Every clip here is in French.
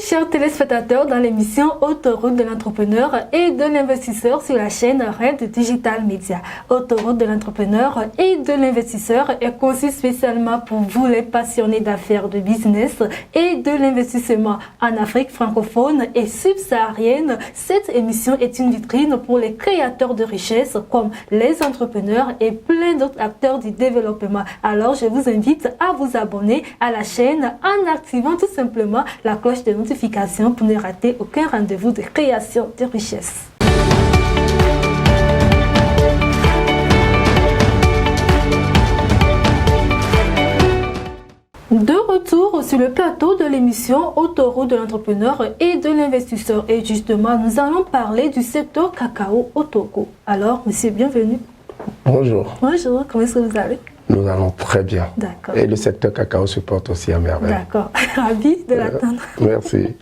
chers téléspectateurs, dans l'émission Autoroute de l'entrepreneur et de l'investisseur sur la chaîne Red Digital Media. Autoroute de l'entrepreneur et de l'investisseur est conçue spécialement pour vous les passionnés d'affaires, de business et de l'investissement en Afrique francophone et subsaharienne. Cette émission est une vitrine pour les créateurs de richesses comme les entrepreneurs et plein d'autres acteurs du développement. Alors je vous invite à vous abonner à la chaîne en activant tout simplement la cloche de notification pour ne rater aucun rendez-vous de création de richesse. De retour sur le plateau de l'émission Autoroute de l'entrepreneur et de l'investisseur. Et justement, nous allons parler du secteur cacao au Togo. Alors, monsieur, bienvenue. Bonjour. Bonjour, comment est-ce que vous allez? Nous allons très bien. D'accord. Et le secteur cacao se porte aussi à merveille. D'accord. Ravi de l'attendre. Merci.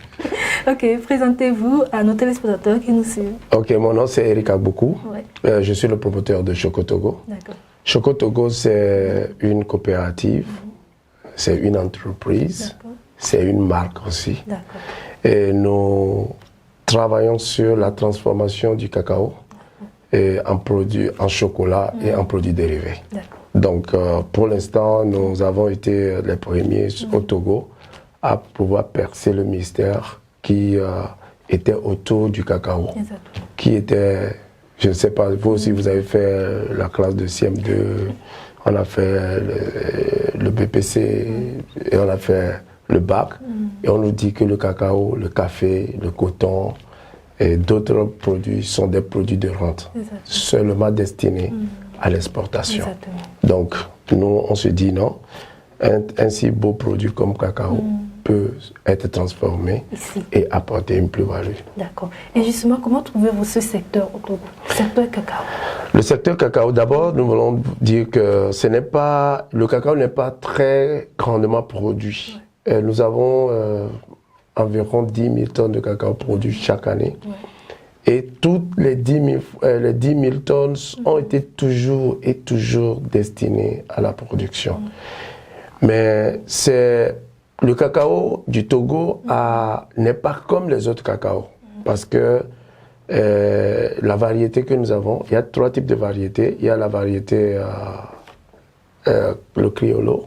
Ok, présentez-vous à nos téléspectateurs qui nous suivent. Ok, mon nom c'est Eric Agbokou. Ouais. Je suis le promoteur de Choco Togo. D'accord. Choco Togo, c'est une coopérative, c'est une entreprise, c'est une marque aussi. D'accord. Et nous travaillons sur la transformation du cacao et en produits en chocolat et en produits dérivés. D'accord. Donc, pour l'instant, nous avons été les premiers au Togo à pouvoir percer le mystère qui était autour du cacao. Exactement. Qui était, je ne sais pas, vous aussi vous avez fait la classe de CM2, on a fait le BPC et on a fait le bac. Et on nous dit que le cacao, le café, le coton et d'autres produits sont des produits de rente, seulement destinés à l'exportation. Donc, nous, on se dit non, un si beau produit comme cacao peut être transformé ici et apporter une plus-value. D'accord. Et justement, comment trouvez-vous ce secteur au Togo, le secteur cacao? Le secteur cacao, d'abord, nous voulons dire que le cacao n'est pas très grandement produit. Nous avons environ 10 000 tonnes de cacao produits chaque année. Et toutes les 10 000 tonnes ont été toujours destinées à la production. Mais le cacao du Togo n'est pas comme les autres cacaos. Parce que la variété que nous avons, il y a 3 types de variétés. Il y a la variété, le criollo,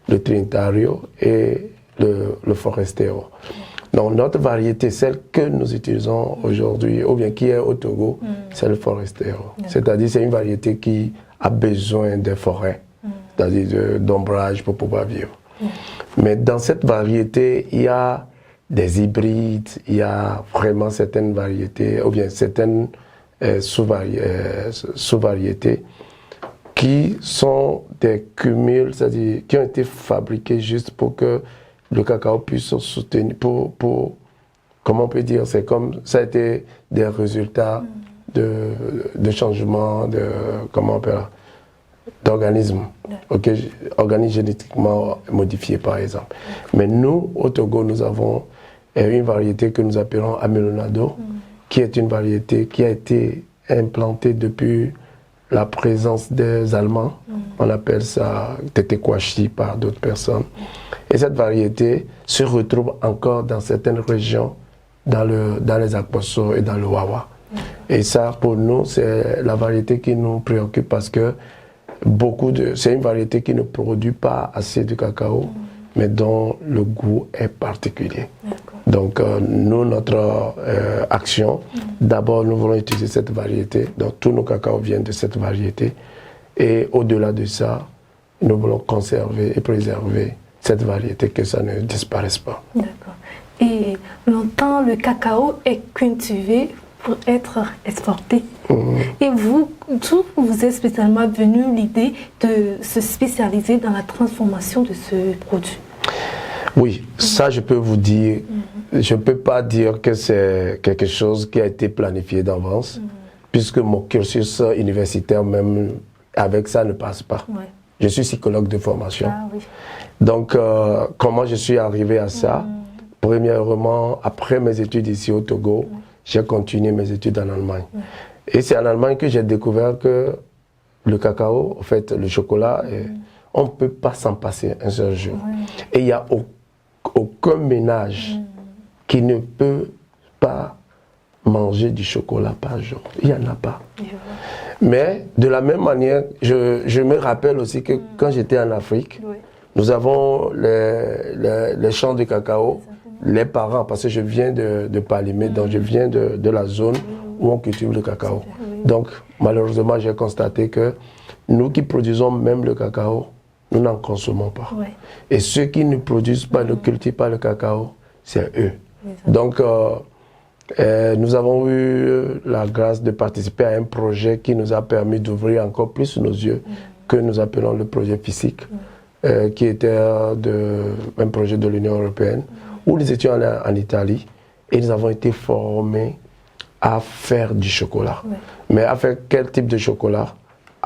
le trinitario et le forastero. Donc notre variété, celle que nous utilisons aujourd'hui, ou bien qui est au Togo, c'est le forastero. C'est-à-dire c'est une variété qui a besoin des forêts, c'est-à-dire d'ombrage pour pouvoir vivre. Mais dans cette variété, il y a des hybrides, il y a vraiment certaines variétés, ou bien certaines sous-variétés qui sont des cumuls, c'est-à-dire qui ont été fabriqués juste pour que le cacao puisse se soutenir, comment on peut dire, c'est comme ça a été des résultats de changement, d'organismes, organismes génétiquement modifiés par exemple. Mais nous, au Togo, nous avons une variété que nous appelons Amelonado, qui est une variété qui a été implantée depuis la présence des Allemands. On appelle ça Tetekwashi par d'autres personnes. Et cette variété se retrouve encore dans certaines régions, dans les Akbosso et dans le Wawa. Et ça, pour nous, c'est la variété qui nous préoccupe parce que c'est une variété qui ne produit pas assez de cacao, mais dont le goût est particulier. Donc, nous, notre action, d'abord, nous voulons utiliser cette variété. Donc, tous nos cacaos viennent de cette variété. Et au-delà de ça, nous voulons conserver et préserver cette variété, que ça ne disparaisse pas. D'accord. Et longtemps, le cacao est cultivé pour être exporté. Et vous, d'où vous êtes spécialement venu l'idée de se spécialiser dans la transformation de ce produit? Oui, ça je peux vous dire, je ne peux pas dire que c'est quelque chose qui a été planifié d'avance, puisque mon cursus universitaire même avec ça ne passe pas. Je suis psychologue de formation. Donc, comment je suis arrivé à ça? Premièrement, après mes études ici au Togo, j'ai continué mes études en Allemagne. Et c'est en Allemagne que j'ai découvert que le cacao, en fait, le chocolat, on ne peut pas s'en passer un seul jour. Et il n'y a aucun ménage qui ne peut pas manger du chocolat par jour. Il n'y en a pas. Mais de la même manière, je me rappelle aussi que quand j'étais en Afrique, nous avons les champs de cacao, les parents, parce que je viens de Palimé, donc je viens de la zone où on cultive le cacao. Donc malheureusement, j'ai constaté que nous qui produisons même le cacao, nous n'en consommons pas. Et ceux qui ne produisent pas, ne cultivent pas le cacao, c'est eux. Donc nous avons eu la grâce de participer à un projet qui nous a permis d'ouvrir encore plus nos yeux, que nous appelons le projet physique, qui était un projet de l'Union européenne, où nous étions en Italie et nous avons été formés à faire du chocolat. Mais à faire quel type de chocolat?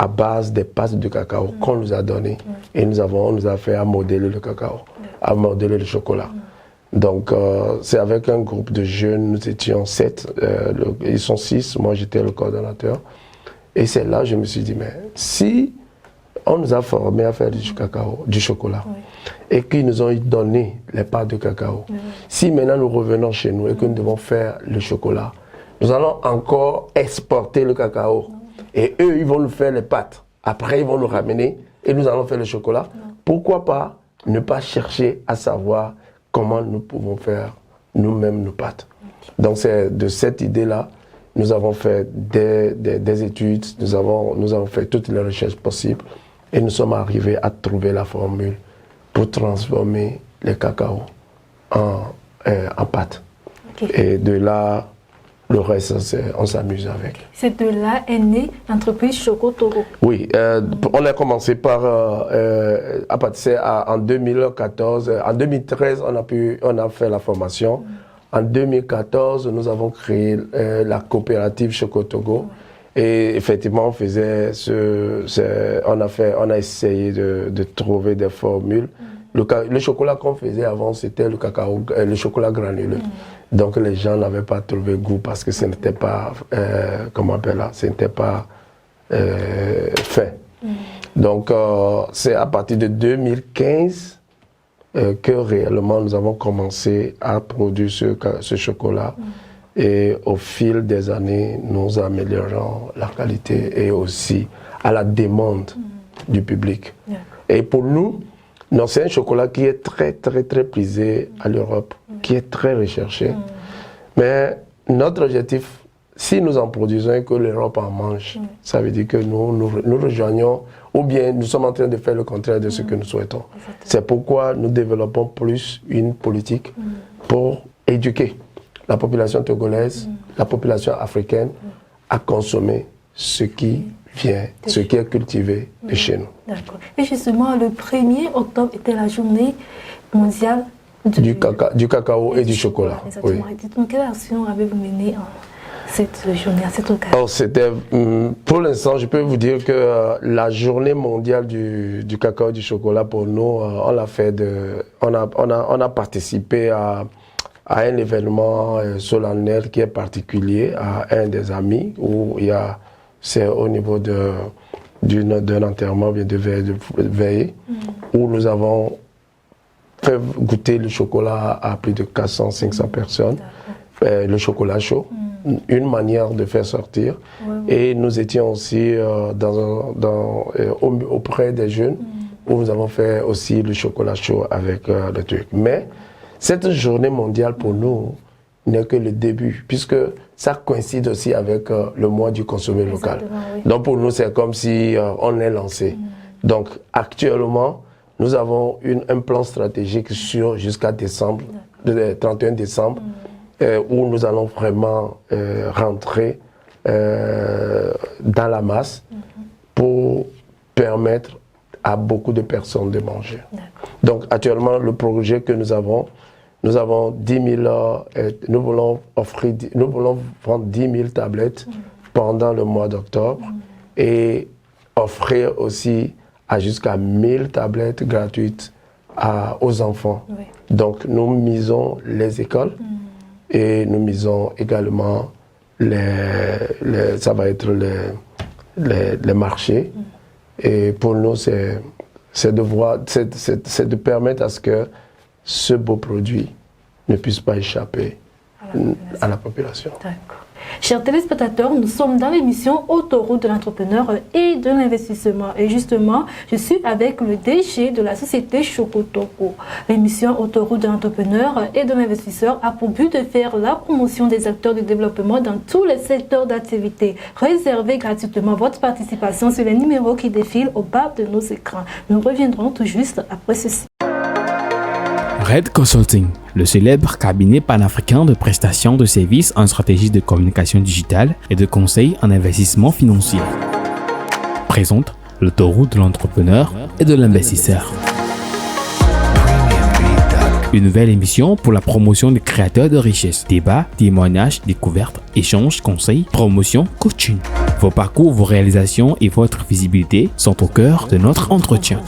À base des pâtes de cacao qu'on nous a donné. Et on nous a fait à modeler le cacao, à modeler le chocolat. Donc c'est avec un groupe de jeunes, nous étions 7, ils sont 6, moi j'étais le coordonnateur. Et c'est là que je me suis dit, mais si on nous a formés à faire du cacao, du chocolat, et qu'ils nous ont donné les pâtes de cacao, si maintenant nous revenons chez nous et que nous devons faire le chocolat, nous allons encore exporter le cacao. Et eux, ils vont nous faire les pâtes. Après, ils vont nous ramener et nous allons faire le chocolat. Pourquoi pas ne pas chercher à savoir comment nous pouvons faire nous-mêmes nos pâtes. Donc c'est de cette idée-là, nous avons fait des études, nous avons fait toutes les recherches possibles et nous sommes arrivés à trouver la formule pour transformer le cacao en pâte. Et de là, le reste, on s'amuse avec. C'est de là est née l'entreprise Choco Togo. Oui, on a commencé par à partir en 2014. En 2013, on a fait la formation. En 2014, nous avons créé la coopérative Choco Togo. Et effectivement, on faisait on a essayé de trouver des formules. Le chocolat qu'on faisait avant, c'était le chocolat granuleux. Donc les gens n'avaient pas trouvé goût parce que ce n'était pas, comment on appelle là, ce n'était pas fait. Donc c'est à partir de 2015 que réellement nous avons commencé à produire ce chocolat. Et au fil des années, nous améliorons la qualité et aussi à la demande du public. Et pour nous, non, c'est un chocolat qui est très, très, très prisé à l'Europe, qui est très recherché. Mais notre objectif, si nous en produisons et que l'Europe en mange, ça veut dire que nous rejoignons, ou bien nous sommes en train de faire le contraire de ce que nous souhaitons. C'est pourquoi nous développons plus une politique pour éduquer la population togolaise, la population africaine, à consommer ce qui est cultivé de chez nous. D'accord. Et justement, le 1er octobre était la journée mondiale du cacao et du chocolat. Exactement. Oui. Quelle action avez-vous menée cette journée, à cette occasion? Pour l'instant, je peux vous dire que la journée mondiale du cacao et du chocolat, pour nous, on a participé à un événement solennel qui est particulier à un des amis où c'est au niveau d'un enterrement de veillée où nous avons fait goûter le chocolat à plus de 400-500 personnes, le chocolat chaud, une manière de faire sortir. Et nous étions aussi auprès des jeunes où nous avons fait aussi le chocolat chaud avec le truc. Mais cette journée mondiale pour nous n'est que le début, puisque ça coïncide aussi avec le mois du consommé local. Oui. Donc pour nous, c'est comme si on est lancé. Donc actuellement, nous avons un plan stratégique jusqu'à décembre, le 31 décembre, où nous allons vraiment rentrer dans la masse pour permettre à beaucoup de personnes de manger. Donc actuellement, le projet que nous avons 10 000, nous voulons vendre 10 000 tablettes pendant le mois d'octobre et offrir aussi jusqu'à 1000 tablettes gratuites aux enfants. Donc nous misons les écoles et nous misons également ça va être les marchés. Et pour nous, c'est de permettre à ce que ce beau produit ne puisse pas échapper à la population. D'accord. Chers téléspectateurs, nous sommes dans l'émission Autoroute de l'entrepreneur et de l'investissement. Et justement, je suis avec le DG de la société Chocotoko. L'émission Autoroute de l'entrepreneur et de l'investisseur a pour but de faire la promotion des acteurs du développement dans tous les secteurs d'activité. Réservez gratuitement votre participation sur les numéros qui défilent au bas de nos écrans. Nous reviendrons tout juste après ceci. Red Consulting, le célèbre cabinet panafricain de prestations de services en stratégie de communication digitale et de conseil en investissement financier, présente l'autoroute de l'entrepreneur et de l'investisseur. Une nouvelle émission pour la promotion des créateurs de richesse. Débats, témoignages, découvertes, échanges, conseils, promotion, coaching. Vos parcours, vos réalisations et votre visibilité sont au cœur de notre entretien.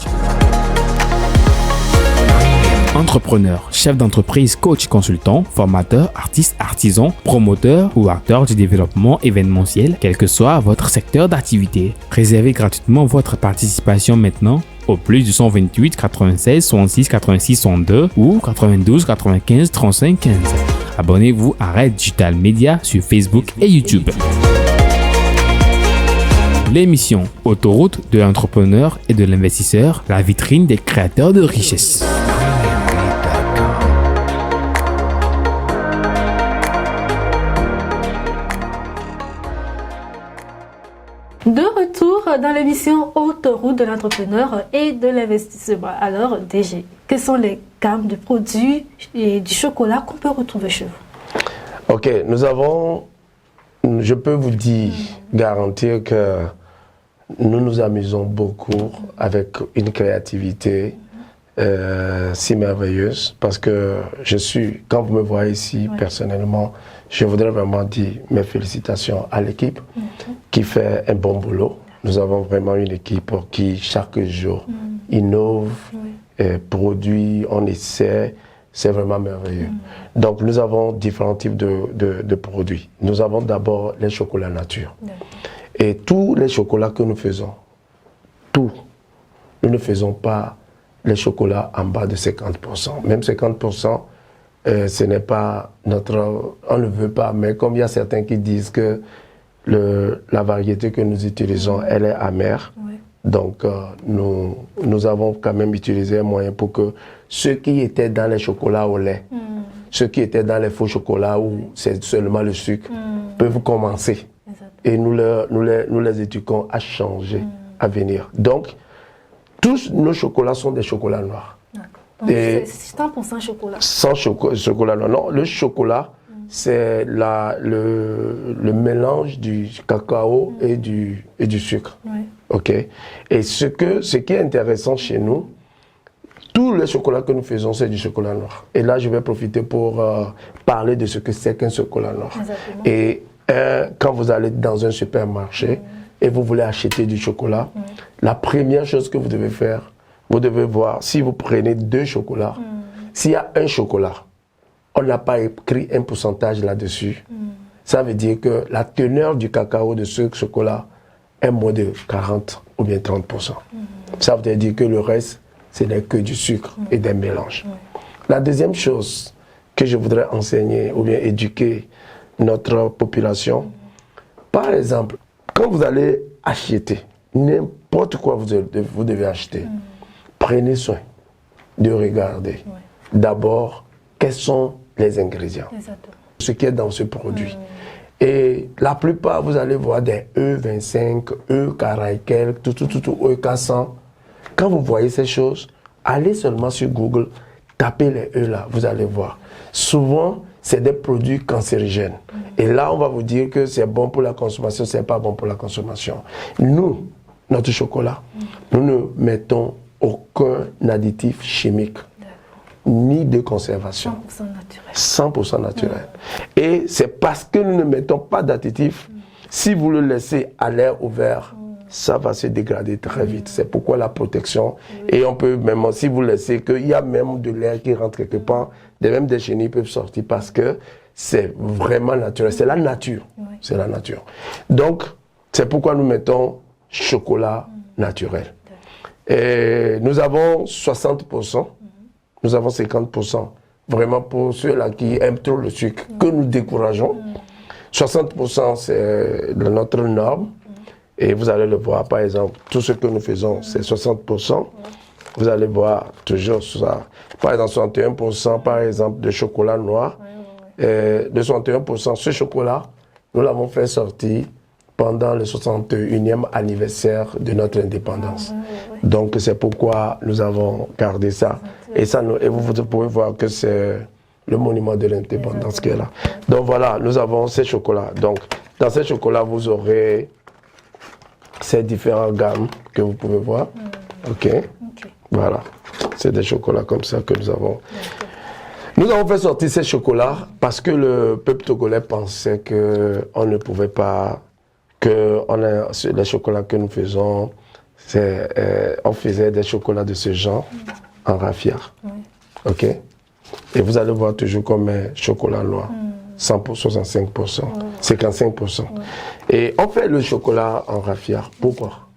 Entrepreneur, chef d'entreprise, coach, consultant, formateur, artiste, artisan, promoteur ou acteur du développement événementiel, quel que soit votre secteur d'activité. Réservez gratuitement votre participation maintenant au plus du 128 96 66 86 62 ou 92 95 35 15. Abonnez-vous à Red Digital Media sur Facebook et YouTube. L'émission Autoroute de l'entrepreneur et de l'investisseur, la vitrine des créateurs de richesse. De retour dans l'émission Autoroute de l'entrepreneur et de l'investissement. Alors, DG, quelles sont les gammes de produits et du chocolat qu'on peut retrouver chez vous? Ok, nous avons, je peux vous dire, garantir que nous nous amusons beaucoup avec une créativité si merveilleuse, parce que quand vous me voyez ici, personnellement, je voudrais vraiment dire mes félicitations à l'équipe qui fait un bon boulot. Nous avons vraiment une équipe qui, chaque jour, innove, produit, on essaie. C'est vraiment merveilleux. Donc, nous avons différents types de produits. Nous avons d'abord les chocolats nature. Et tous les chocolats que nous faisons, nous ne faisons pas les chocolats en bas de 50%. Même 50%, ce n'est pas on ne veut pas, mais comme il y a certains qui disent que la variété que nous utilisons, elle est amère, donc nous avons quand même utilisé un moyen pour que ceux qui étaient dans les chocolats au lait, ceux qui étaient dans les faux chocolats où c'est seulement le sucre, peuvent commencer. Et nous les éduquons à changer, à venir. Donc, tous nos chocolats sont des chocolats noirs. Donc, c'est 100% chocolat. Sans chocolat noir. Non, le chocolat, c'est le mélange du cacao et du sucre. Ok. Et ce qui est intéressant chez nous, tous les chocolats que nous faisons, c'est du chocolat noir. Et là, je vais profiter pour parler de ce que c'est qu'un chocolat noir. Exactement. Et quand vous allez dans un supermarché et vous voulez acheter du chocolat, la première chose que vous devez faire, vous devez voir si vous prenez 2 chocolats, s'il y a un chocolat, on n'a pas écrit un pourcentage là-dessus. Ça veut dire que la teneur du cacao de ce chocolat est moins de 40 ou bien 30%. Ça veut dire que le reste, ce n'est que du sucre et des mélanges. La deuxième chose que je voudrais enseigner ou bien éduquer notre population, par exemple, quand vous allez acheter n'importe quoi vous devez acheter, prenez soin de regarder d'abord quels sont les ingrédients, ce qui est dans ce produit. Et la plupart, vous allez voir des E25, E40, tout, E400. Quand vous voyez ces choses, allez seulement sur Google, tapez les E là, vous allez voir. Souvent, c'est des produits cancérigènes. Et là, on va vous dire que c'est bon pour la consommation, c'est pas bon pour la consommation. Nous, notre chocolat, nous ne mettons aucun additif chimique, ni de conservation. 100% naturel. 100% naturel. Et c'est parce que nous ne mettons pas d'additif, si vous le laissez à l'air ouvert, ça va se dégrader très vite. C'est pourquoi la protection, et on peut même, si vous laissez, qu'il y a même de l'air qui rentre quelque part, même des chenilles peuvent sortir parce que c'est vraiment naturel. C'est la nature. C'est la nature. Donc, c'est pourquoi nous mettons chocolat naturel. Et nous avons 60%, nous avons 50% vraiment pour ceux-là qui aiment trop le sucre, que nous décourageons. 60% c'est notre norme. Et vous allez le voir, par exemple, tout ce que nous faisons, c'est 60%. Vous allez voir toujours ça. Par exemple, 61% par exemple de chocolat noir. De 61%, ce chocolat, nous l'avons fait sortir pendant le 61e anniversaire de notre indépendance. Donc c'est pourquoi nous avons gardé ça. Et vous pouvez voir que c'est le monument de l'indépendance qui est là. Donc voilà, nous avons ces chocolats. Donc dans ces chocolats, vous aurez ces différentes gammes que vous pouvez voir. Ok. Voilà. C'est des chocolats comme ça que nous avons. Nous avons fait sortir ces chocolats parce que le peuple togolais pensait qu'on ne pouvait pas, les chocolats que nous faisons, on faisait des chocolats de ce genre en raffia. Ok. Et vous allez voir toujours comme un chocolat noir. 100%, 65%, 55%. Et on fait le chocolat en raffia. Pourquoi?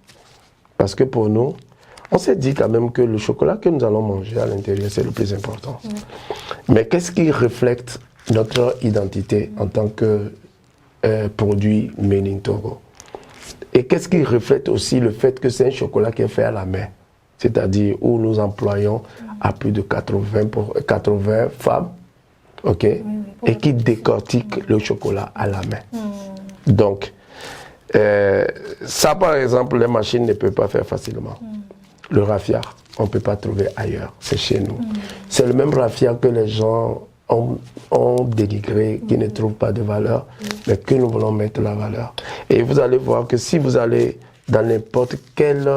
Parce que pour nous, on s'est dit quand même que le chocolat que nous allons manger à l'intérieur, c'est le plus important. Mais qu'est-ce qui reflète notre identité en tant que produit Made in Togo? Et qu'est-ce qui reflète aussi le fait que c'est un chocolat qui est fait à la main? C'est-à-dire où nous employons à plus de 80 femmes, ok, et qui décortiquent le chocolat à la main. Donc, ça par exemple, les machines ne peuvent pas faire facilement. Le raffia, on ne peut pas trouver ailleurs, c'est chez nous. C'est le même raffia que les gens ont dénigré, qui ne trouvent pas de valeur, mais que nous voulons mettre la valeur. Et vous allez voir que si vous allez dans n'importe quel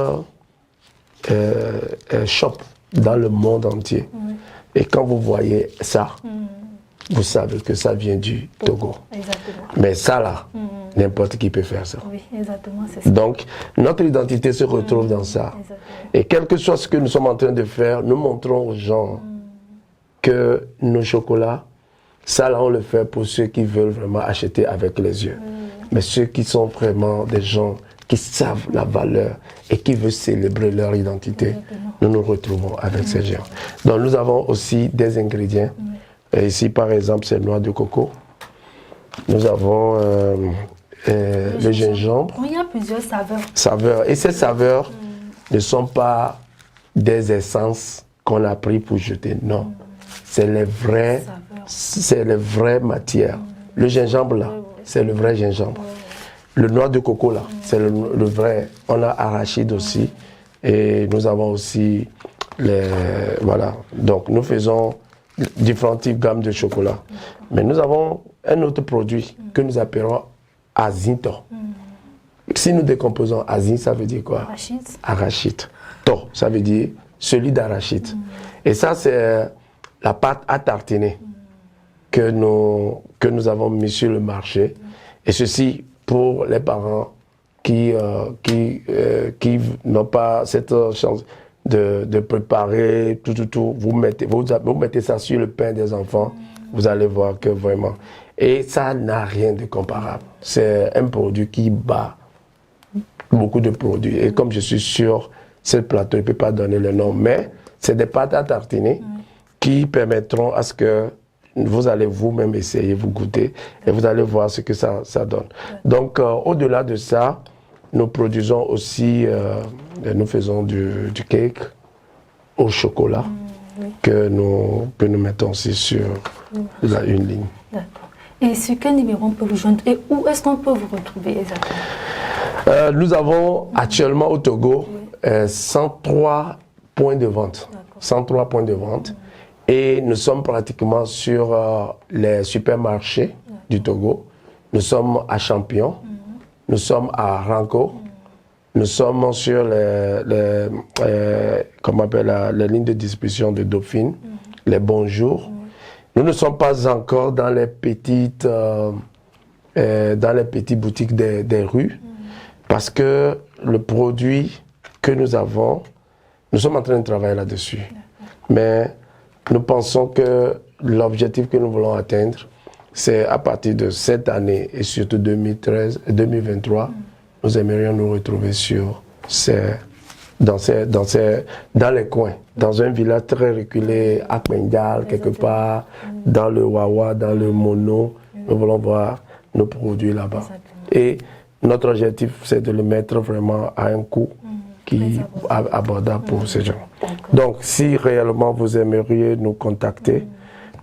shop dans le monde entier, et quand vous voyez ça, vous savez que ça vient du Togo. Exactement. Mais ça là, n'importe qui peut faire ça. Oui, exactement, c'est ça. Donc, notre identité se retrouve dans ça. Exactement. Et quel que soit ce que nous sommes en train de faire, nous montrons aux gens que nos chocolats, ça là, on le fait pour ceux qui veulent vraiment acheter avec les yeux. Mais ceux qui sont vraiment des gens qui savent la valeur et qui veulent célébrer leur identité, nous nous retrouvons avec ces gens. Donc, nous avons aussi des ingrédients. Et ici, par exemple, c'est noix de coco. Nous avons le gingembre. Il y a plusieurs saveurs. Saveurs. Et ces saveurs ne sont pas des essences qu'on a pris pour jeter. Non. C'est les vraies matières. Le gingembre, là, c'est le vrai gingembre. Le noix de coco, là, c'est le vrai. On a arachide aussi. Et nous avons aussi voilà. Donc, nous faisons différentes types gammes de chocolat. Mais nous avons un autre produit que nous appelons azinto. Si nous décomposons azin, ça veut dire quoi? Arachide. Arachide. To, ça veut dire celui d'arachide. Et ça, c'est la pâte à tartiner que nous avons mis sur le marché. Et ceci pour les parents qui n'ont pas cette chance de préparer tout. Vous mettez ça sur le pain des enfants, vous allez voir que vraiment. Et ça n'a rien de comparable. C'est un produit qui bat beaucoup de produits. Et comme je suis sur ce plateau, je ne peux pas donner le nom, mais c'est des pâtes à tartiner qui permettront à ce que vous allez vous-même essayer, vous goûter, et vous allez voir ce que ça donne. Donc, au-delà de ça, nous produisons aussi, nous faisons du cake au chocolat que nous mettons aussi sur une ligne. D'accord. Et sur quel numéro on peut vous joindre et où est-ce qu'on peut vous retrouver exactement? Nous avons actuellement au Togo 103 points de vente. 103 points de vente. Et nous sommes pratiquement sur les supermarchés du Togo. Nous sommes à Champion. Nous sommes à Ranco. Nous sommes sur les lignes de distribution de Dauphine, les Bonjours. Nous ne sommes pas encore dans les petites boutiques des rues parce que le produit que nous avons, nous sommes en train de travailler là-dessus. Mais nous pensons que l'objectif que nous voulons atteindre, c'est à partir de cette année et surtout 2023, nous aimerions nous retrouver sur ces dans les coins, dans un village très reculé, à Kmengal, quelque part, dans le Wawa, dans le Mono. Nous voulons voir nos produits là-bas. Et notre objectif, c'est de le mettre vraiment à un coût qui est abordable pour ces gens. Donc, si réellement vous aimeriez nous contacter,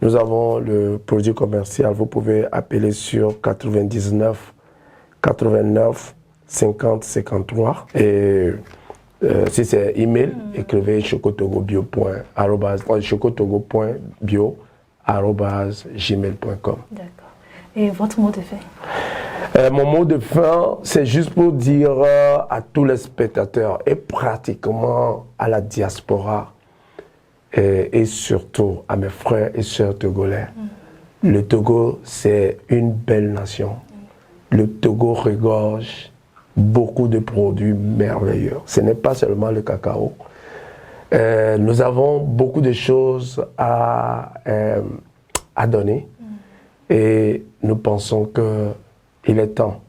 nous avons le produit commercial. Vous pouvez appeler sur 99 89 50 53. Et si c'est email, écrivez chocotogo.bio@gmail.com. D'accord. Et votre mot de fin? Mon mot de fin, c'est juste pour dire à tous les spectateurs et pratiquement à la diaspora et surtout à mes frères et sœurs togolais. Le Togo, c'est une belle nation. Le Togo regorge beaucoup de produits merveilleux. Ce n'est pas seulement le cacao. Nous avons beaucoup de choses à donner et nous pensons qu'il est temps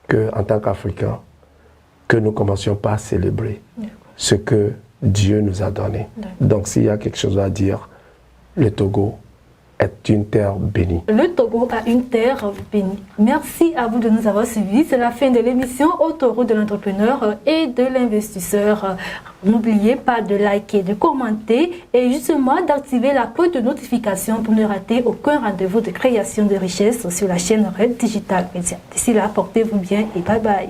que, en tant qu'Africains, que nous commencions par célébrer ce que Dieu nous a donné. Donc s'il y a quelque chose à dire, le Togo est une terre bénie. Le Togo a une terre bénie. Merci à vous de nous avoir suivis. C'est la fin de l'émission Autoroute de l'entrepreneur et de l'investisseur. N'oubliez pas de liker, de commenter et justement d'activer la cloche de notification pour ne rater aucun rendez-vous de création de richesse sur la chaîne Red Digital Media. D'ici là, portez-vous bien et bye bye.